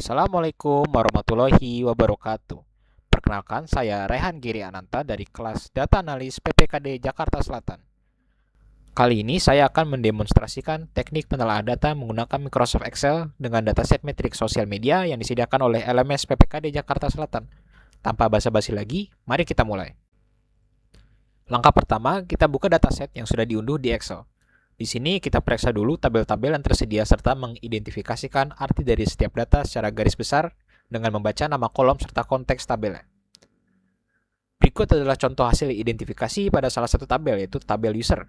Assalamualaikum warahmatullahi wabarakatuh. Perkenalkan, saya Rehan Giri Ananta dari kelas Data Analis PPKD Jakarta Selatan. Kali ini saya akan mendemonstrasikan teknik penelaahan data menggunakan Microsoft Excel dengan dataset metrik sosial media yang disediakan oleh LMS PPKD Jakarta Selatan. Tanpa basa-basi lagi, mari kita mulai. Langkah pertama, kita buka dataset yang sudah diunduh di Excel. Di sini kita periksa dulu tabel-tabel yang tersedia serta mengidentifikasikan arti dari setiap data secara garis besar dengan membaca nama kolom serta konteks tabelnya. Berikut adalah contoh hasil identifikasi pada salah satu tabel, yaitu tabel user.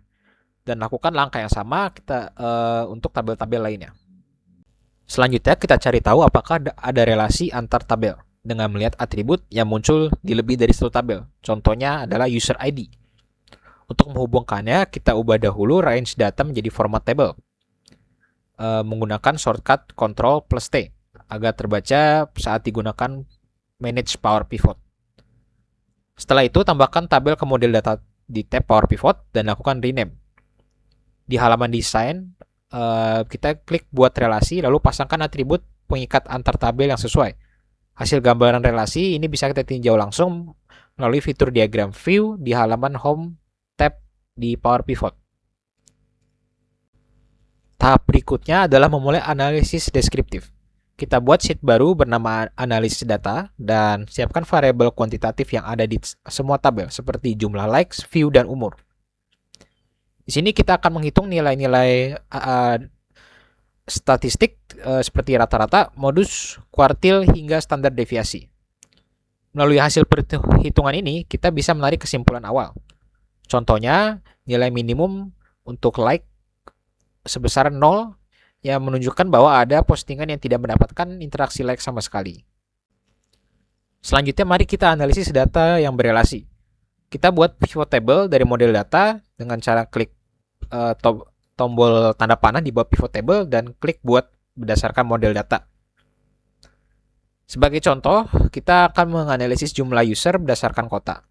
Dan lakukan langkah yang sama untuk tabel-tabel lainnya. Selanjutnya kita cari tahu apakah ada relasi antar tabel dengan melihat atribut yang muncul di lebih dari satu tabel. Contohnya adalah user ID. Untuk menghubungkannya, kita ubah dahulu range data menjadi format table menggunakan shortcut Ctrl plus T agar terbaca saat digunakan Manage Power Pivot. Setelah itu, tambahkan tabel ke model data di tab Power Pivot dan lakukan rename. Di halaman desain, kita klik buat relasi lalu pasangkan atribut pengikat antar tabel yang sesuai. Hasil gambaran relasi ini bisa kita tinjau langsung melalui fitur diagram view di halaman home tab di Power Pivot. Tahap berikutnya adalah memulai analisis deskriptif. Kita buat sheet baru bernama analisis data dan siapkan variabel kuantitatif yang ada di semua tabel seperti jumlah likes, view, dan umur. Di sini kita akan menghitung nilai-nilai statistik seperti rata-rata, modus, kuartil, hingga standar deviasi. Melalui hasil perhitungan ini, kita bisa menarik kesimpulan awal. Contohnya, nilai minimum untuk like sebesar 0 yang menunjukkan bahwa ada postingan yang tidak mendapatkan interaksi like sama sekali. Selanjutnya, mari kita analisis data yang berelasi. Kita buat pivot table dari model data dengan cara klik tombol tanda panah di bawah pivot table dan klik buat berdasarkan model data. Sebagai contoh, kita akan menganalisis jumlah user berdasarkan kota.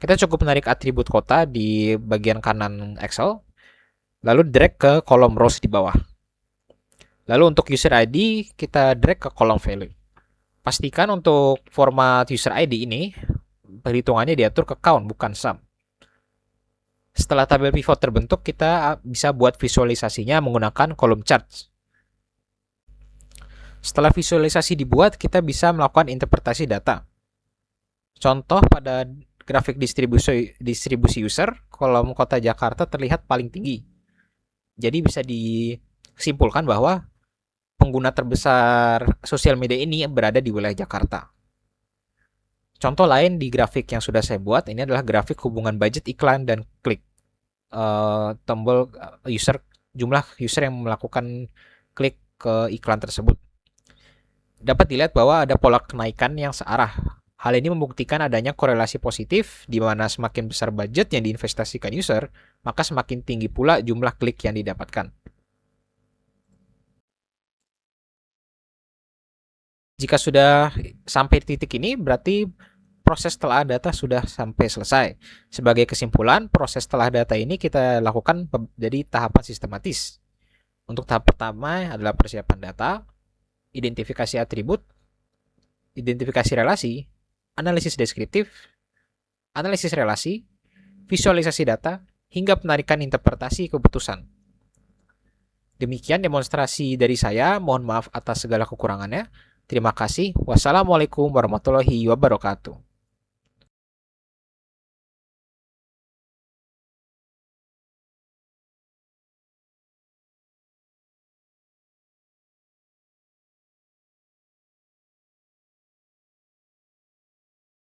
Kita cukup menarik atribut kota di bagian kanan Excel, lalu drag ke kolom rows di bawah. Lalu untuk user ID, kita drag ke kolom value. Pastikan untuk format user ID ini, perhitungannya diatur ke count, bukan sum. Setelah tabel pivot terbentuk, kita bisa buat visualisasinya menggunakan kolom charts. Setelah visualisasi dibuat, kita bisa melakukan interpretasi data. Contoh pada grafik distribusi user, kolom kota Jakarta terlihat paling tinggi. Jadi bisa disimpulkan bahwa pengguna terbesar sosial media ini berada di wilayah Jakarta. Contoh lain di grafik yang sudah saya buat, ini adalah grafik hubungan budget iklan dan klik. Tombol jumlah user yang melakukan klik ke iklan tersebut. Dapat dilihat bahwa ada pola kenaikan yang searah. Hal ini membuktikan adanya korelasi positif di mana semakin besar budget yang diinvestasikan user, maka semakin tinggi pula jumlah klik yang didapatkan. Jika sudah sampai titik ini, berarti proses telah data sudah sampai selesai. Sebagai kesimpulan, proses telah data ini kita lakukan jadi tahapan sistematis. Untuk tahap pertama adalah persiapan data, identifikasi atribut, identifikasi relasi, analisis deskriptif, analisis relasi, visualisasi data, hingga penarikan interpretasi keputusan. Demikian demonstrasi dari saya, mohon maaf atas segala kekurangannya. Terima kasih. Wassalamualaikum warahmatullahi wabarakatuh.